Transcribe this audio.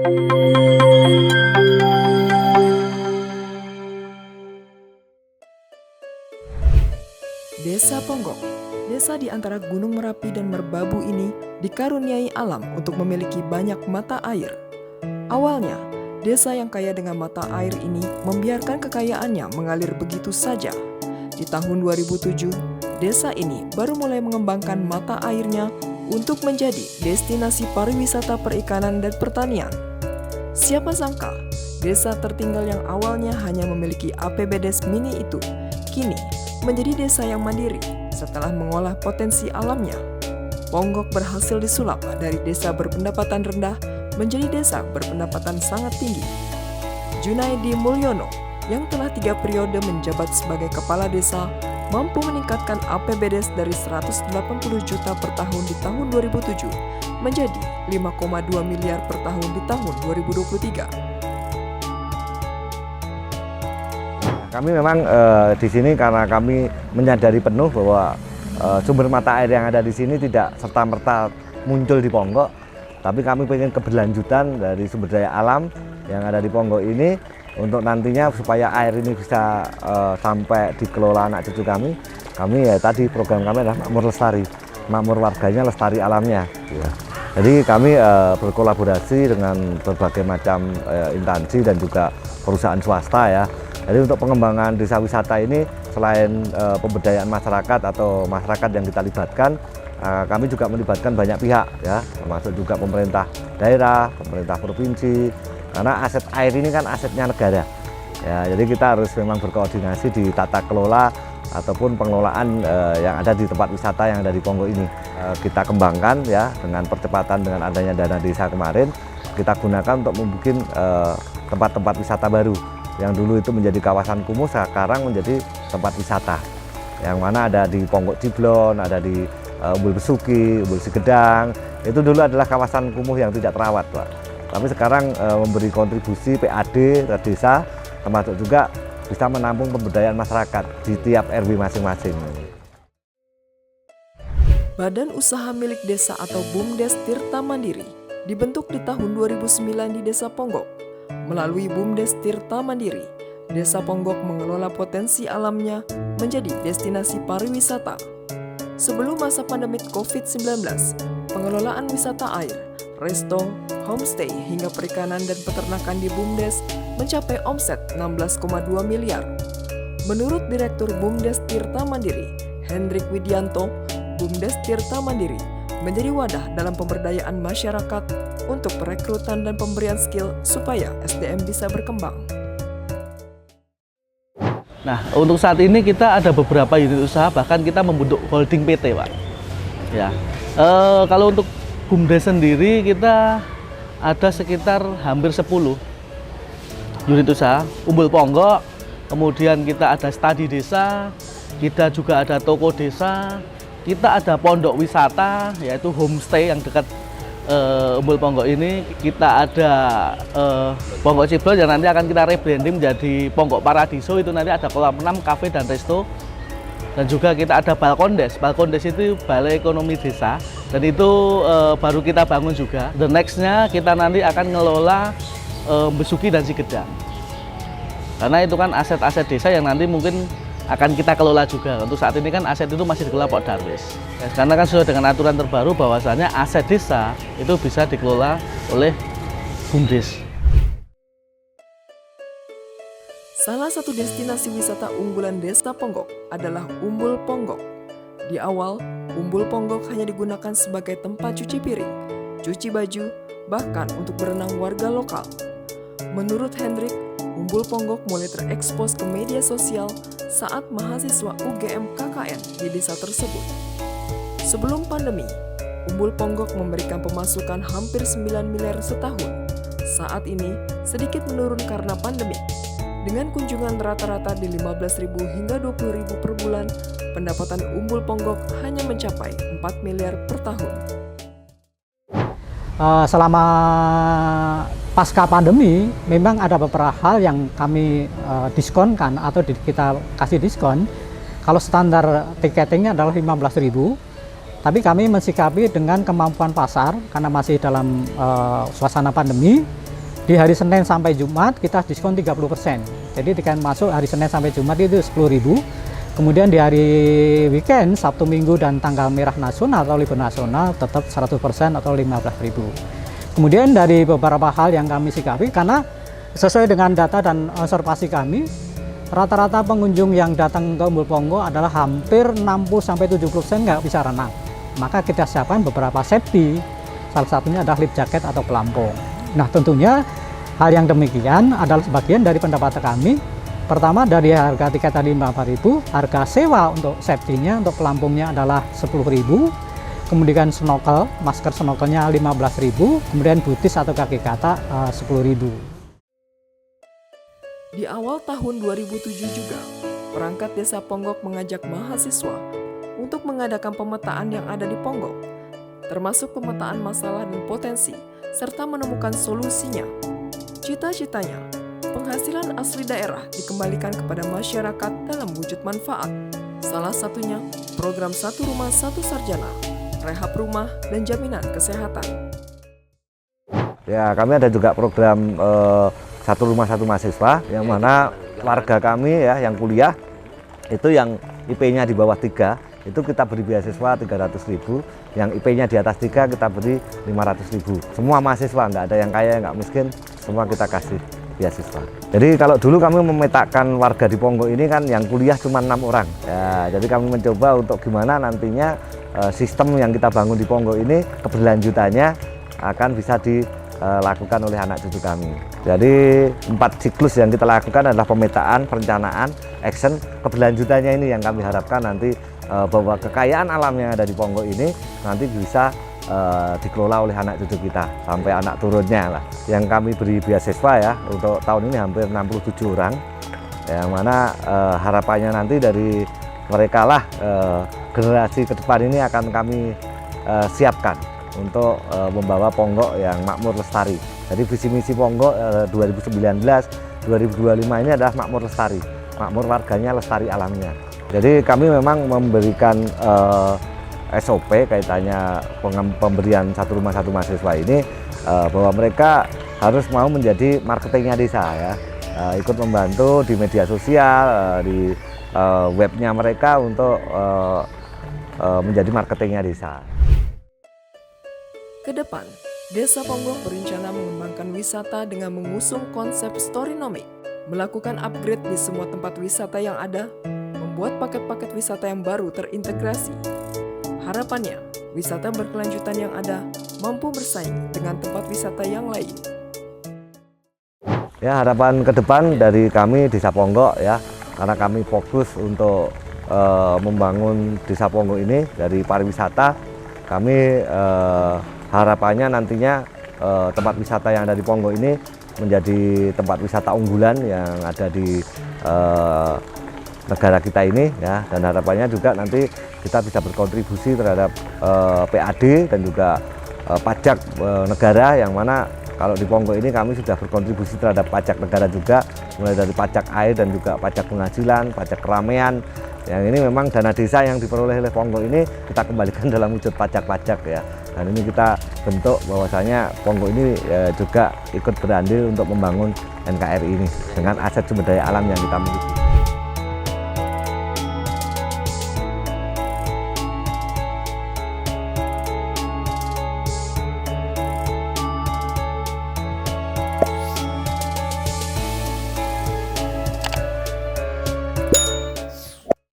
Desa Ponggok, desa di antara Gunung Merapi dan Merbabu ini dikaruniai alam untuk memiliki banyak mata air. Awalnya, desa yang kaya dengan mata air ini membiarkan kekayaannya mengalir begitu saja. Di tahun 2007, desa ini baru mulai mengembangkan mata airnya untuk menjadi destinasi pariwisata perikanan dan pertanian. Siapa sangka, desa tertinggal yang awalnya hanya memiliki APBDes mini itu, kini menjadi desa yang mandiri setelah mengolah potensi alamnya. Ponggok berhasil disulap dari desa berpendapatan rendah menjadi desa berpendapatan sangat tinggi. Junaidi Mulyono yang telah 3 periode menjabat sebagai kepala desa mampu meningkatkan APBDes dari 180 juta per tahun di tahun 2007 menjadi 5,2 miliar per tahun di tahun 2023. Kami memang di sini karena kami menyadari penuh bahwa sumber mata air yang ada di sini tidak serta-merta muncul di Ponggok, tapi kami ingin keberlanjutan dari sumber daya alam yang ada di Ponggok ini untuk nantinya supaya air ini bisa sampai dikelola anak cucu kami. Ya tadi program kami adalah makmur lestari, makmur warganya, lestari alamnya. Ya. Jadi kami berkolaborasi dengan berbagai macam instansi dan juga perusahaan swasta ya. Jadi untuk pengembangan desa wisata ini selain pemberdayaan masyarakat atau masyarakat yang kita libatkan, kami juga melibatkan banyak pihak ya, termasuk juga pemerintah daerah, pemerintah provinsi, karena aset air ini kan asetnya negara. Ya, jadi kita harus memang berkoordinasi di tata kelola ataupun pengelolaan yang ada di tempat wisata yang ada di Ponggok ini. Kita kembangkan ya dengan percepatan dengan adanya dana desa kemarin, kita gunakan untuk membuat tempat-tempat wisata baru. Yang dulu itu menjadi kawasan kumuh, sekarang menjadi tempat wisata. Yang mana ada di Ponggok Ciblon, ada di Umbul Besuki, Umbul Sigedang. Itu dulu adalah kawasan kumuh yang tidak terawat, Pak. Tapi sekarang memberi kontribusi PAD ke desa, termasuk juga bisa menampung pemberdayaan masyarakat di tiap RW masing-masing. Badan Usaha Milik Desa atau BUMDes Tirta Mandiri dibentuk di tahun 2009 di Desa Ponggok. Melalui BUMDes Tirta Mandiri, Desa Ponggok mengelola potensi alamnya menjadi destinasi pariwisata. Sebelum masa pandemi COVID-19, pengelolaan wisata air, resto, homestay hingga perikanan dan peternakan di BUMDes mencapai omset 16,2 miliar. Menurut Direktur BUMDes Tirta Mandiri, Hendrik Widianto, BUMDes Tirta Mandiri menjadi wadah dalam pemberdayaan masyarakat untuk perekrutan dan pemberian skill supaya SDM bisa berkembang. Nah, untuk saat ini kita ada beberapa unit usaha, bahkan kita membentuk holding PT, Pak. Ya, kalau untuk BUMDes sendiri kita ada sekitar hampir 10 unit usaha. Umbul Ponggok, kemudian kita ada studi desa, kita juga ada toko desa, kita ada pondok wisata yaitu homestay yang dekat Umbul Ponggok ini, kita ada Ponggok Ciblon yang nanti akan kita rebranding menjadi Ponggok Paradiso, itu nanti ada kolam renang, kafe dan resto. Dan juga kita ada Balkondes. Balkondes itu balai ekonomi desa dan itu baru kita bangun juga. The next-nya kita nanti akan ngelola Besuki dan Sigedang. Karena itu kan aset-aset desa yang nanti mungkin akan kita kelola juga. Untuk saat ini kan aset itu masih dikelola Pak Darwis. Ya, karena kan sesuai dengan aturan terbaru bahwasanya aset desa itu bisa dikelola oleh BUMDes. Salah satu destinasi wisata unggulan Desa Ponggok adalah Umbul Ponggok. Di awal, Umbul Ponggok hanya digunakan sebagai tempat cuci piring, cuci baju, bahkan untuk berenang warga lokal. Menurut Hendrik, Umbul Ponggok mulai terekspos ke media sosial saat mahasiswa UGM KKN di desa tersebut. Sebelum pandemi, Umbul Ponggok memberikan pemasukan hampir 9 miliar setahun. Saat ini sedikit menurun karena pandemi. Dengan kunjungan rata-rata di 15.000 hingga 20.000 per bulan, pendapatan Umbul Ponggok hanya mencapai 4 miliar per tahun. Selama pasca pandemi, memang ada beberapa hal yang kami diskonkan atau kita kasih diskon. Kalau standar tiketingnya adalah 15.000, tapi kami mensikapi dengan kemampuan pasar karena masih dalam suasana pandemi. Di hari Senin sampai Jumat kita diskon 30%. Jadi tiket masuk hari Senin sampai Jumat itu 10.000. Kemudian di hari weekend, Sabtu Minggu dan tanggal merah nasional atau libur nasional tetap 100% atau 15.000. Kemudian dari beberapa hal yang kami sikapi, karena sesuai dengan data dan observasi kami, rata-rata pengunjung yang datang ke Umbul Ponggo adalah hampir 60-70% nggak bisa renang. Maka kita siapkan beberapa safety, salah satunya adalah life jacket atau pelampung. Nah, tentunya hal yang demikian adalah sebagian dari pendapatan kami. Pertama, dari harga tiket tadi 4.000, harga sewa untuk safety-nya, untuk pelampungnya adalah 10.000. Kemudian snorkel, masker snorkelnya 15.000, kemudian butis atau kaki kata 10.000. Di awal tahun 2007 juga, perangkat Desa Ponggok mengajak mahasiswa untuk mengadakan pemetaan yang ada di Ponggok, termasuk pemetaan masalah dan potensi, serta menemukan solusinya. Cita-citanya, penghasilan asli daerah dikembalikan kepada masyarakat dalam wujud manfaat. Salah satunya, program Satu Rumah Satu Sarjana, rehab rumah, dan jaminan kesehatan. Ya, kami ada juga program Satu Rumah Satu Mahasiswa, yang mana warga kami ya yang kuliah, itu yang IP-nya di bawah 3, itu kita beri beasiswa 300.000, yang IP-nya di atas 3 kita beri 500.000. Semua mahasiswa, nggak ada yang kaya, nggak miskin, semua kita kasih beasiswa. Jadi kalau dulu kami memetakan warga di Ponggok ini kan yang kuliah cuma 6 orang. Ya, jadi kami mencoba untuk gimana nantinya sistem yang kita bangun di Ponggok ini keberlanjutannya akan bisa dilakukan oleh anak cucu kami. Jadi 4 siklus yang kita lakukan adalah pemetaan, perencanaan, action, keberlanjutannya ini yang kami harapkan nanti bahwa kekayaan alam yang ada di Ponggok ini nanti bisa dikelola oleh anak cucu kita sampai anak turunnya lah. Yang kami beri beasiswa ya untuk tahun ini hampir 67 orang, yang mana harapannya nanti dari mereka lah generasi ke depan ini akan kami siapkan untuk membawa Ponggok yang makmur lestari. Jadi visi misi Ponggok 2019-2025 ini adalah makmur lestari, makmur warganya, lestari alamnya. Jadi kami memang memberikan SOP kaitannya pemberian Satu Rumah Satu Mahasiswa ini bahwa mereka harus mau menjadi marketingnya desa ya, ikut membantu di media sosial, di webnya mereka untuk menjadi marketingnya desa. Kedepan, Desa Ponggok berencana mengembangkan wisata dengan mengusung konsep Storynomic, melakukan upgrade di semua tempat wisata yang ada, membuat paket-paket wisata yang baru terintegrasi. Harapannya, wisata berkelanjutan yang ada mampu bersaing dengan tempat wisata yang lain. Ya, harapan ke depan dari kami Desa Ponggok ya, karena kami fokus untuk membangun Desa Ponggok ini dari pariwisata, kami harapannya nantinya tempat wisata yang ada di Ponggok ini menjadi tempat wisata unggulan yang ada di negara kita ini ya, dan harapannya juga nanti kita bisa berkontribusi terhadap PAD dan juga pajak negara, yang mana kalau di Ponggok ini kami sudah berkontribusi terhadap pajak negara juga, mulai dari pajak air dan juga pajak penghasilan, pajak keramaian. Yang ini memang dana desa yang diperoleh oleh Ponggok ini kita kembalikan dalam wujud pajak-pajak ya. Dan ini kita bentuk bahwasanya Ponggok ini juga ikut berandil untuk membangun NKRI ini dengan aset sumber daya alam yang kita miliki.